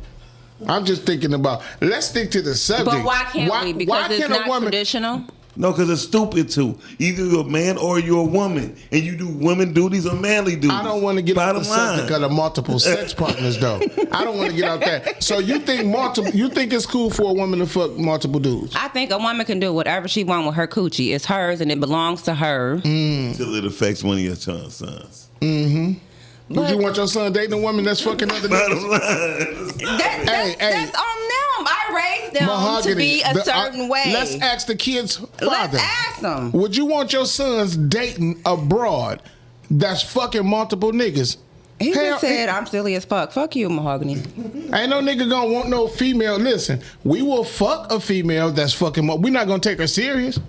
I'm just thinking about. Let's stick to the subject. But why can't we? Because it's not traditional. No, because it's stupid to. Either you're a man or you're a woman, and you do women duties or manly duties. I don't want to get out Bottom the subject line. of the multiple sex partners, though. I don't want to get out that. So you think You think it's cool for a woman to fuck multiple dudes? I think a woman can do whatever she wants with her coochie. It's hers and it belongs to her. Until it affects one of your sons. Would you want your son dating a woman that's fucking other niggas? Bottom line. That's on them. I raised them to be a certain way. Let's ask the kid's father. Let's ask them. Would you want your sons dating abroad that's fucking multiple niggas? He Hell, just said, I'm silly as fuck. Fuck you, Mahogany. Ain't no nigga gonna want no female. Listen, we will fuck a female that's fucking. We're not gonna take her serious.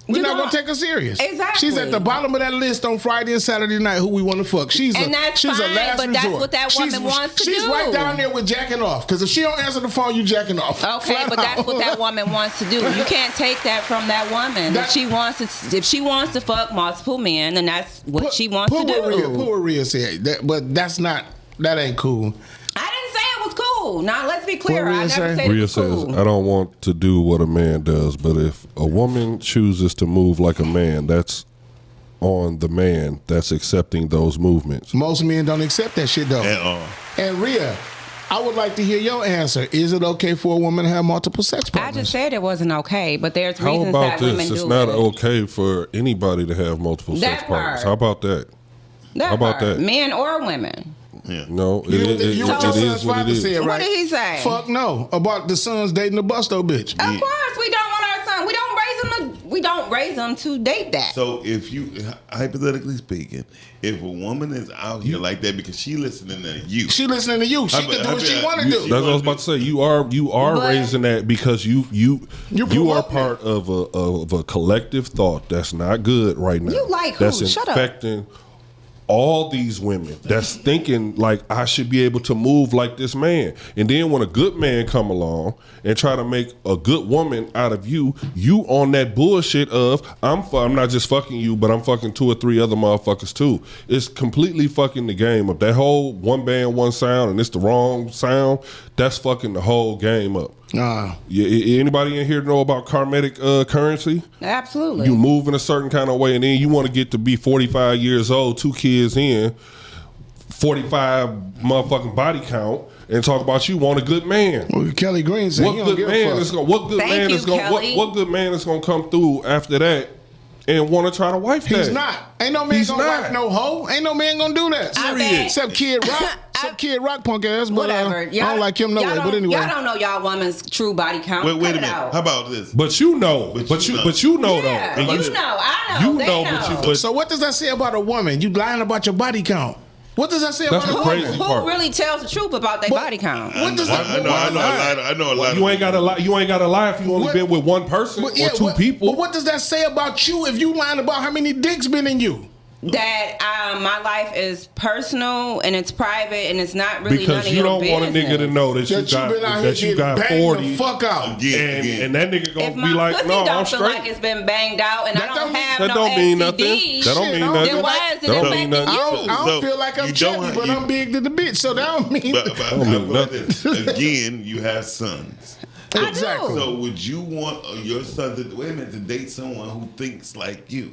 We're You not know- gonna take her serious. Exactly. She's at the bottom of that list on Friday and Saturday night. Who we want to fuck? She's And that's she's fine, a last but resort. that's what that woman wants to She's do. right down there with jacking off. Because if she don't answer the phone, you jacking off. Okay, Flat but out. that's what that woman wants to do. You can't take that from that woman. That- if she wants to fuck multiple men, then that's what she wants to Put do. what Rhea said. But that ain't cool. I didn't say it was cool. Now let's be clear. What I Rhea never say? said it Rhea was says, cool. I don't want to do what a man does, but if a woman chooses to move like a man, that's on the man that's accepting those movements. Most men don't accept that shit though. At all. And Rhea, I would like to hear your answer. Is it okay for a woman to have multiple sex I partners? just said it wasn't okay, but there's How reasons about that women this? do It's not it. okay for anybody to have multiple sex That partners. part. How about that? That How about part. that? Men or women. Yeah. No, You what your son's is what father it is. said, What right? did he say? Fuck no. About the sons dating the busto bitch. Of course, we don't want our son. We don't raise them to date that. So if you, hypothetically speaking, if a woman is out here like that because she listening to you, She listening to you. She can do what she want to do. That's what I was about to say. You are But- raising that because you are promoting part of a collective thought that's not good right now. You like who? That's Shut up. infecting all these women that's thinking like I should be able to move like this man. And then when a good man come along and try to make a good woman out of you, you on that bullshit of I'm not just fucking you, but I'm fucking 2 or 3 other motherfuckers too. It's completely fucking the game up. That whole one band, one sound, and it's the wrong sound, that's fucking the whole game up. Anybody in here know about karmatic currency? Absolutely. You move in a certain kind of way, and then you want to get to be 45 years old, 2 kids in, 45 motherfucking body count, and talk about you want a good man. Well, Kelly Green said, What he don't good give man a is fuck. going? What good Thank man you, is going? Kelly. What good man is going to come through after that and want to try to wife that? He's not. Ain't no man He's gonna not. wife no hoe. Ain't no man gonna do that. I bet. Except Kid Rock. Except Kid Rock punk ass. But Whatever. I don't like him no y'all way. But don't- anyway. y'all don't know y'all woman's true body count. wait a Cut it minute. out. How about this? But you know. But you know Yeah, though. And you know. I know. You They know. know. But So what does that say about a woman? You lying about your body count. What does that say That's about the a crazy woman? part. Who really tells the truth about their body count? What does that? I know a lot. You ain't got to lie. You ain't got to lie if you only What- been with one person But or two people. But what does that say about you if you lying about how many dicks been in you? That my life is personal and it's private and it's not really none Because of you your don't business. want a nigga to know that you That you been out got here that you getting got banged 40, the fuck out. and that nigga If gonna my be like, pussy no, I'm don't feel like straight. it's been banged out and That I don't don't mean- have That no don't mean nothing. STDs, That don't Shit, mean I don't nothing. feel why like- is it That don't affecting mean nothing. you? I don't So, feel like I'm you chubby, don't- but you- I'm big to the bitch. So that don't mean. But don't mean nothing. Again, you have sons. Exactly. So would you want your son to to date someone who thinks like you?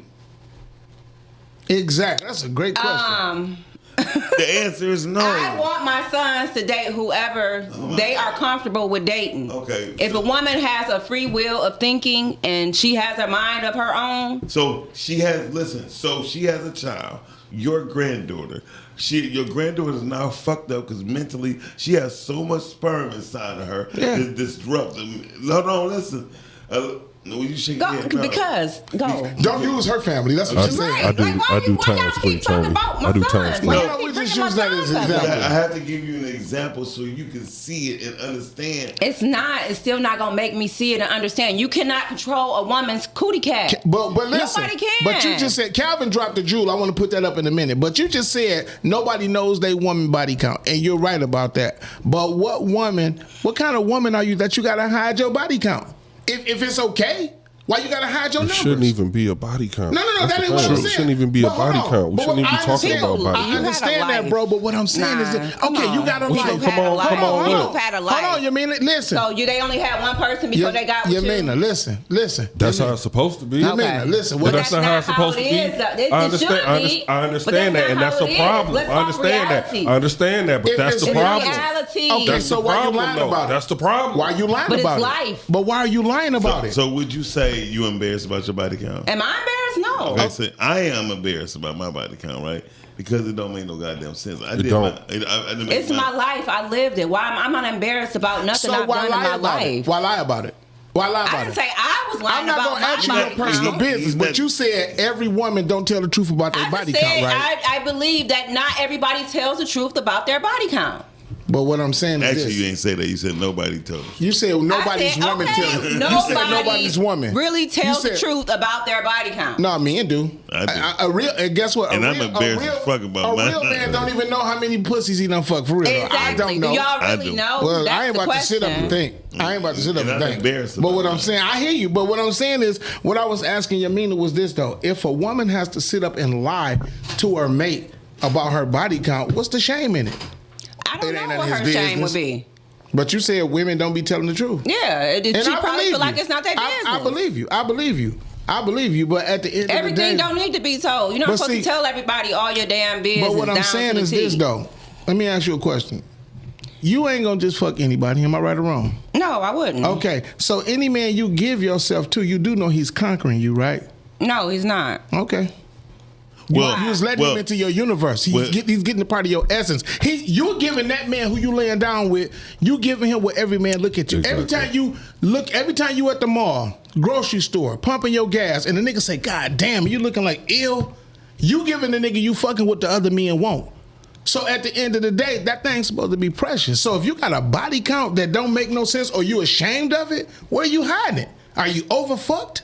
Exactly. That's a great question. The answer is no. I want my sons to date whoever they are comfortable with dating. Okay. If a woman has a free will of thinking and she has a mind of her own, So she has So she has a child, your granddaughter. Your granddaughter is now fucked up because mentally she has so much sperm inside of her. Yeah. It's disruptive. Hold on, listen. No, you shake go your head, no. because go. Don't use her family. That's what you're saying. I do- Like, why I do you- why y'all times keep three, talking Tony. about my I do sons? times three. Why No, y'all no, keep we just bringing use my that as sons an up? example. I have to give you an example so you can see it and understand. It's not. It's still not gonna make me see it and understand. You cannot control a woman's cootie cat. But listen, Nobody can. But you just said Calvin dropped the jewel. I want to put that up in a minute. But you just said nobody knows they woman body count, and you're right about that. But what kind of woman are you that you gotta hide your body count? If it's okay, why you gotta hide your It numbers? shouldn't even be a body count. No, That's that the ain't what thing. I'm It saying. shouldn't even be a But hold body on. count. We But shouldn't even I be talking understand- about body I You count. had a understand that, life. bro. But what I'm saying is, that, Come okay, you on. got a You've life. had a come on, life. come on, You've look. had a life. Hold on, you mean it? Listen. So they only had one person before they got with you. Yamina, listen. That's how it's supposed to be. Yamina, Okay. listen. But What that's not how it's supposed to be. It I should understand. be, I but understand that, that's and not that's how the it is. problem. Let's I talk understand that. reality. I understand that, but If that's it's the It's problem. reality. Okay, That's so the why you problem, lying though. about it? That's the problem. Why are you lying But it's about life. it? But why are you lying about it? So would you say you embarrassed about your body count? Am I embarrassed? No. Okay, so I am embarrassed about my body count, right? Because it don't make no goddamn sense. I did don't. I didn't make It's my life. I lived it. Why I'm not embarrassed about nothing I've why done in lie my about it? life. Why lie about it? Why lie I about didn't it? say I was lying I'm not about gonna my ask you your body personal count. business, but you said every woman don't tell the truth about their I body just count, said right? I believe that not everybody tells the truth about their body count. But what I'm saying is Actually, this. you ain't say that. You said nobody told you. You said nobody's I said, woman okay, tells. You nobody said nobody's woman really tells You the said- truth about their body count. No, men do. I do. A real, and guess what? And I'm embarrassed as fuck about a mine. real man don't even know how many pussies he done fucked for real. Exactly. I don't know. Do y'all I really do. know? Well, That's I ain't the about to sit up and question. think. I ain't about to sit up And and I'm think. embarrassed But about what I'm that. saying, I hear you. But what I'm saying is, what I was asking Yamina was this though: if a woman has to sit up and lie to her mate about her body count, what's the shame in it? I don't It ain't know none what of her his shame would business. be. But you said women don't be telling the truth. Yeah, she And I probably believe feel like you. it's not their business. I believe you. I believe you. I believe you. But at the end of the day, Everything don't need to be told. You're not But supposed see- to tell everybody all your damn business. But what I'm down saying to the is this T. though. Let me ask you a question. You ain't gonna just fuck anybody. Am I right or wrong? No, I wouldn't. Okay. So any man you give yourself to, you do know he's conquering you, right? No, he's not. Okay. Well, You was letting him into your universe. He's getting a part of your essence. You're giving that man who you laying down with, you giving him what every man look at you. Exactly. Every time you at the mall, grocery store, pumping your gas, and the nigga say, God damn, you looking like ill. You giving the nigga you fucking what the other men won't. So at the end of the day, that thing's supposed to be precious. So if you got a body count that don't make no sense or you ashamed of it, where are you hiding it? Are you overfucked?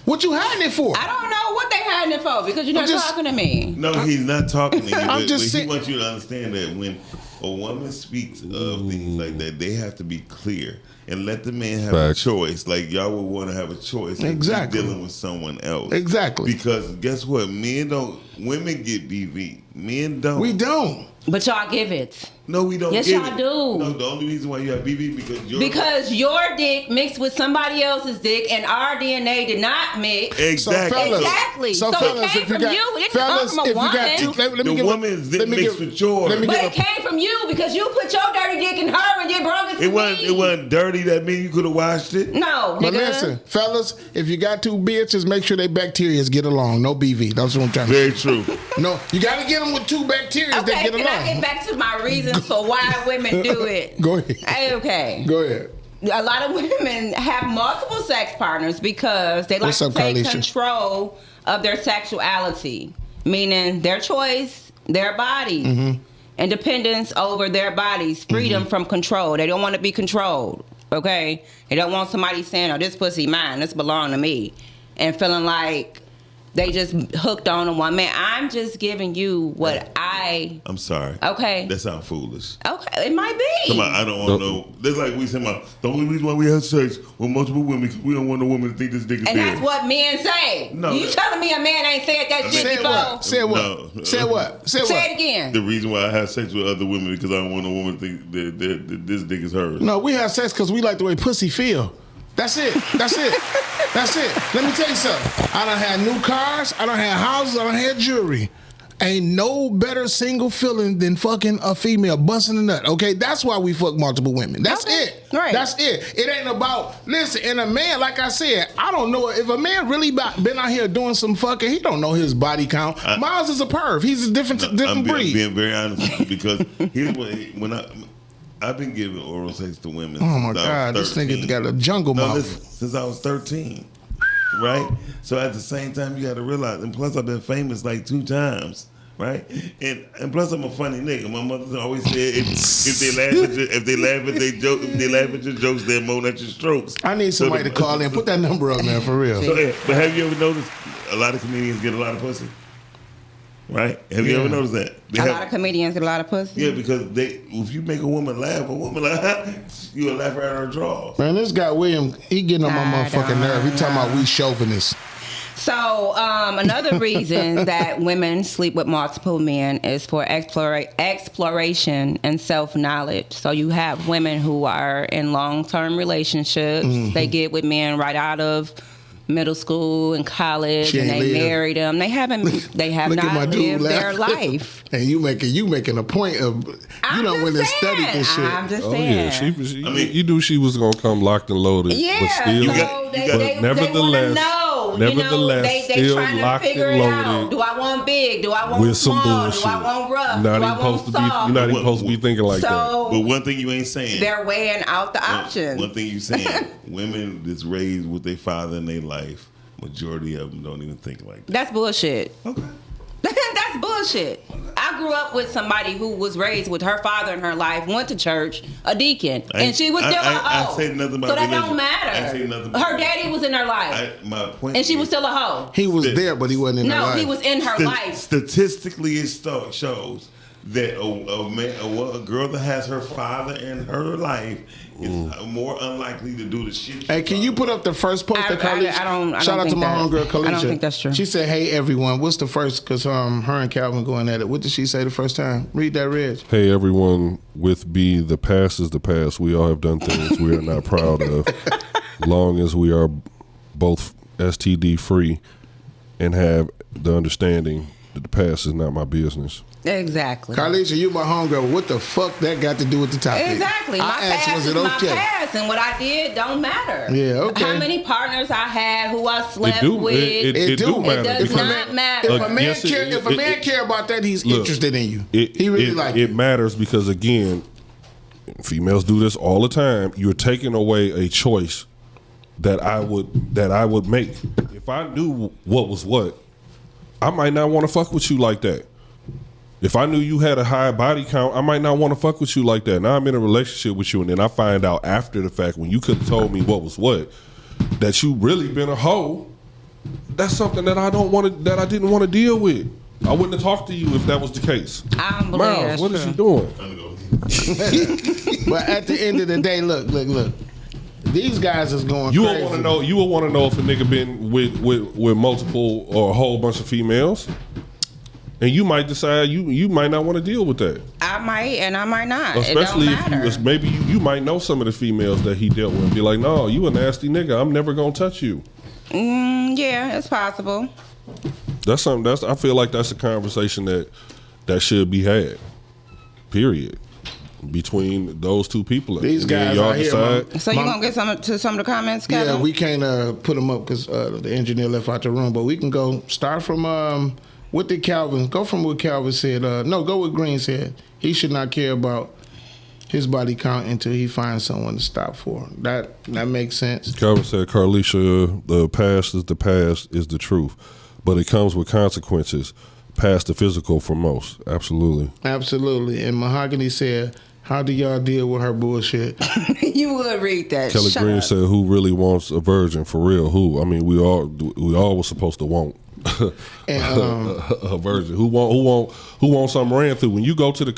What you hiding it for? I don't know what they hiding it for because you're not just- talking to me. No, he's not talking to you. I'm just but saying- he wants you to understand that when a woman speaks of things like that, they have to be clear and let the man have Facts. a choice. Like y'all would want to have a choice. if Exactly. you're dealing with someone else. Exactly. Because guess what? Women get BV. Men don't. We don't. But y'all give it. No, we don't. Yes, give y'all it. do. No, the only reason why you have BV Because your dick mixed with somebody else's dick and our DNA did not mix. Exactly. fellas, Exactly. So it fellas, came if you from got, you. It didn't fellas, come from a if you got two, woman. let me The give woman's let me mixed give- with yours. Let me But give it came from you because you put your dirty dick in her and then brought it to me. It wasn't dirty. That means you could have washed it. No, But nigga. listen, fellas, if you got two bitches, make sure they bacterias get along. No BV. That's what I'm trying to Very true. say. No, you got to get them with two bacterias that Okay, get can along. I get back to my reasons for why women do it? Go ahead. Okay. Go ahead. A lot of women have multiple sex partners because they like What's to up, take Carlisha? control of their sexuality, meaning their choice their bodies. Independence over their bodies. Freedom from control. They don't want to be controlled. Okay? They don't want somebody saying, oh, this pussy mine. This belong to me. And feeling like they just hooked on a one man. I'm just giving you what I'm sorry. Okay. That sounds foolish. Okay, it might be. Come on, I don't want to know. That's like we said about the only reason why we have sex with multiple women because we don't want a woman to think this dick is And dead. that's what men say. No, You telling me a man ain't said that shit Say before? what? Say what? No. Say what? Say Say what? it again. The reason why I have sex with other women because I don't want a woman to think that this dick is hers. No, we have sex because we like the way pussy feel. That's it. That's it. That's it. Let me tell you something. I done had new cars. I done had houses. I done had jewelry. Ain't no better single feeling than fucking a female busting a nut. Okay, that's why we fuck multiple women. That's Okay. it. Right. That's it. It ain't about listen. And a man, like I said, I don't know if a man really been out here doing some fucking. He don't know his body count. Miles is a perv. He's a different breed. I'm being very honest with you because here's when I've been giving oral sex to women. Oh my since I God, was this 13. nigga got a jungle mouth. Listen, since I was 13, right? So at the same time, you got to realize, and plus I've been famous like 2 times, right? And plus I'm a funny nigga. My mother always said if they laugh at your jokes, they're moan at your strokes. I need somebody to call in. Put that number up, man, for real. So, but have you ever noticed a lot of comedians get a lot of pussy? Right? Have you ever noticed that? A lot of comedians get a lot of pussy. Yeah, because if you make a woman laugh, you'll laugh right at her drawers. Man, this guy William, he getting on my motherfucking nerve. He talking about we chauvinists. So another reason that women sleep with multiple men is for exploration and self-knowledge. So you have women who are in long-term relationships. They get with men right out of middle school and college, and they marry them. They have not lived their life. And you making a point of you don't went and studied this shit. I'm just Oh saying. yeah, you knew she was gonna come locked and loaded. Yeah, but still, so they nevertheless, they still trying to locked figure and it out. loaded. Do I want big? Do I want With some small? bullshit. Do I want rough? You're Do not I even supposed want to be. soft? You're not even supposed to be thinking like that. But one thing you ain't saying. They're weighing out the options. One thing you saying. Women that's raised with their father in their life, majority of them don't even think like that. That's bullshit. Okay. That's bullshit. I grew up with somebody who was raised with her father in her life, went to church, a deacon, and she was still a hoe. I said nothing about so that religion. don't matter. I said nothing about her daddy was in her life, my point and she was is, still a hoe. He was there, but he wasn't in her life. No, he was in her life. Statistically, it shows that a girl that has her father in her life is more unlikely to do the shit. Hey, can you put up the first post that Carlisha? I don't Shout out to think my that- homegirl Carlisha. I don't think that's true. She said, "Hey everyone, what's the first?" Because her and Calvin going at it. What did she say the first time? Read that, Reg. Hey everyone, with B, the past is the past. We all have done things we are not proud of. Long as we are both STD free and have the understanding that the past is not my business. Exactly. Carlisha, you my homegirl. What the fuck that got to do with the topic? Exactly. My I asked, past was is it my okay? past, and what I did don't matter. Yeah, okay. How many partners I had, who I slept do. with, It do matter. It does If a not matter. If a man yes, care, if a man care about that, he's look, interested in you. He really like it you. matters because again, females do this all the time. You're taking away a choice that I would make. If I knew what was what, I might not want to fuck with you like that. If I knew you had a high body count, I might not want to fuck with you like that. Now I'm in a relationship with you, and then I find out after the fact when you could have told me what was what, that you really been a hoe. That's something that I didn't want to deal with. I wouldn't have talked to you if that was the case. I don't believe Miles, that's what true. is you doing? But at the end of the day, look. These guys is going You crazy. will want to know. You will want to know if a nigga been with multiple or a whole bunch of females, and you might decide you might not want to deal with that. I might and I might not. Especially it don't matter. if maybe you might know some of the females that he dealt with. And be like, no, you a nasty nigga. I'm never gonna touch you. Yeah, it's possible. That's something. I feel like that's a conversation that should be had. Period. Between those two people. These And then guys y'all out here, decide. So you gonna get some of the comments, Kevin? Yeah, we can't put them up because the engineer left out the room. But we can go start from what did Calvin go from? What Calvin said. No, go with Green said. He should not care about his body count until he finds someone to stop for. That makes sense. Calvin said, Carlisha, the past is the truth, but it comes with consequences. past the physical for most. Absolutely. Absolutely. And Mahogany said, how do y'all deal with her bullshit? You would read that. Kelly Shut Green up. said, "Who really wants a virgin for real? Who? I mean, we all was supposed to want And, a virgin. Who want something ran through? When you go to the